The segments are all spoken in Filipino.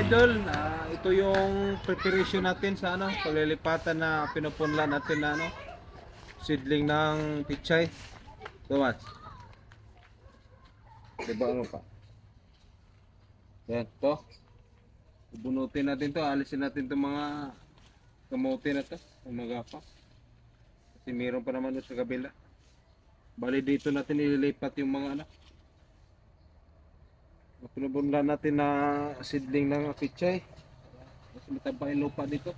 idol, ito yung preparation natin sa paglilipatan na pinupunla natin na seedling ng pichay. Tumat. Diba ano pa? Yan, to. Bunutin natin to, alisin natin itong mga kamote na to, ang magapa. Kasi meron pa naman doon sa kabila. Bali dito natin ililipat yung mga pinupunla natin na seedling ng pichay. Mas mataba yung lupa dito.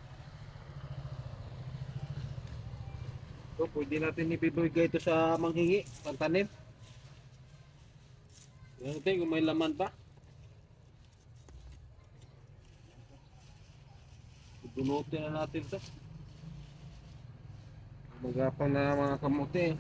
So, pwede natin ibibigay ito sa manghingi, pantanim. Yan natin kung may laman pa. Bunutin na natin ito. Magapang na mga kamote.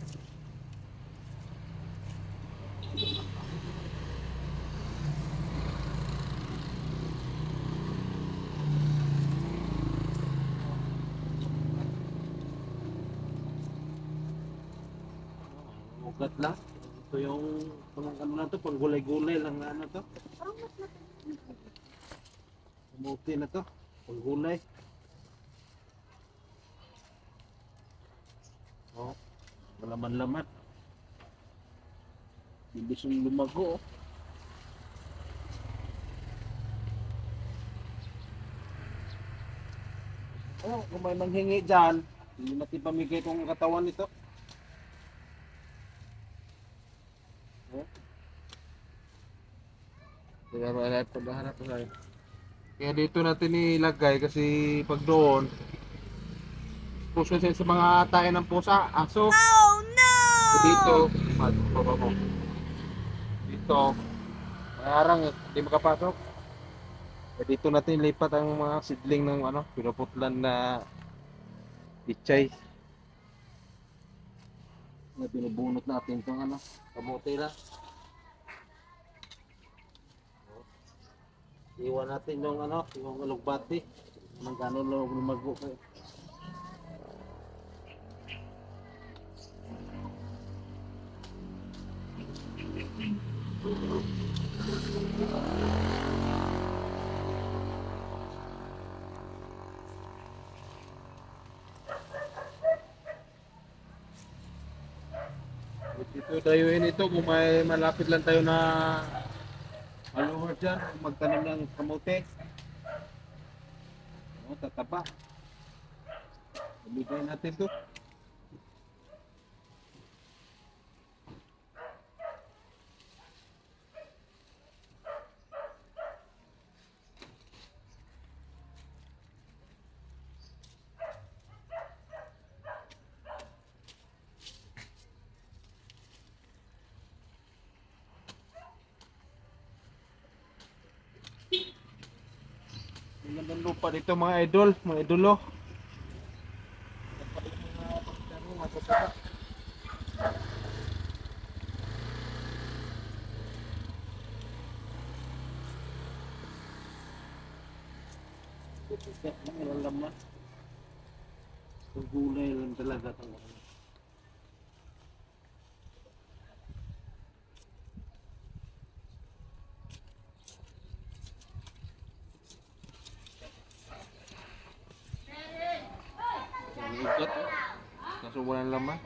Ugat lang. Ito yung ano na to, pang gulay-gulay lang na ano to. Kamote na to, pang gulay. Oh, malaman-laman. Bilis yung lumago. Oh, kung may manghingi dyan, hindi natin pamigay itong katawan nito. Oh. Kaya dito natin ilagay kasi pag doon, puso siya sa mga tayo ng pusa, aso. Oh no! Dito, dito, mayarang hindi makapasok. Kaya dito natin lipat ang mga seedling ng pinuputlan na pichay. Na binubunot natin itong kamote na. Iwan natin yung alugbati. Nang gano'n lang lumago kayo. Ito dayuin ito kung may malapit lang tayo na maluhod dyan, magtanim ng kamote. Tataba. Ibigay natin ito. Ang gandang lupa dito mga idol, mga idolo. Ang laman. Ang gulay lang talaga ito. Ang ugat kaso walang laman.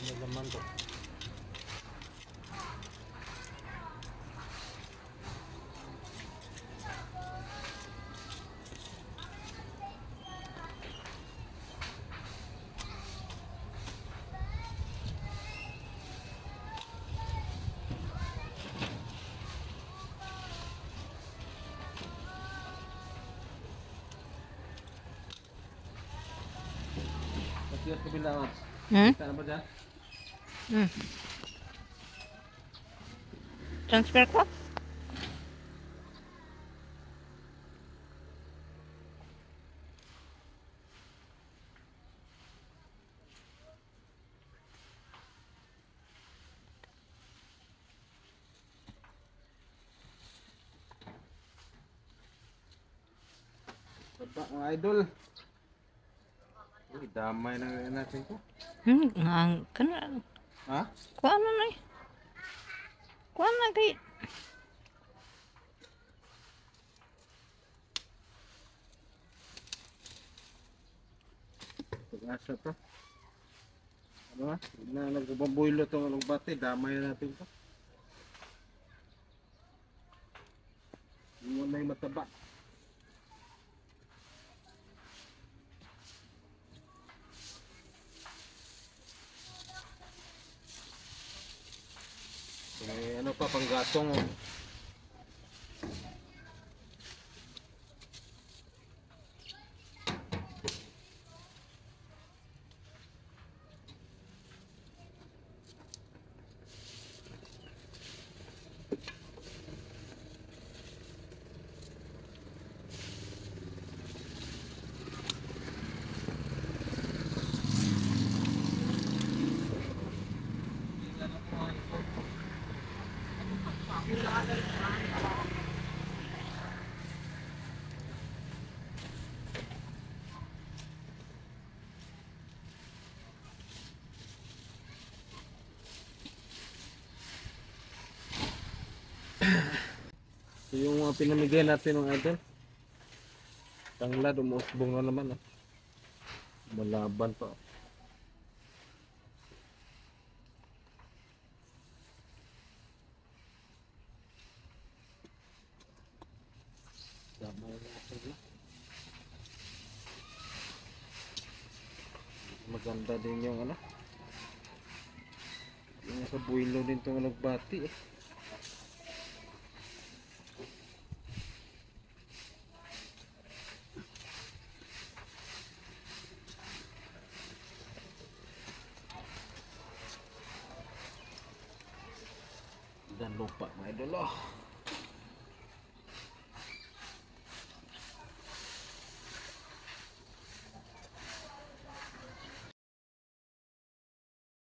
May laman to. Kasi at kabila kita na ba dyan? Transfer ko? pa mga idol. Uy, damay na natin to. Ang kana Ha? kuan na nay. Kuan na kay Pag-asa to. Ano ha? Na nagbaboylo to ng bati, damay na natin to. Iwan na yung mataba. Ano pa, panggatong oh. So, yung pinamigay natin ng idol. Tanglad, umuusbong na naman. Oh. Malaban pa. Damay natin na. Maganda din yung ano. Yung sa buwilo din itong nagbati eh. Dan lupa mga idol oh.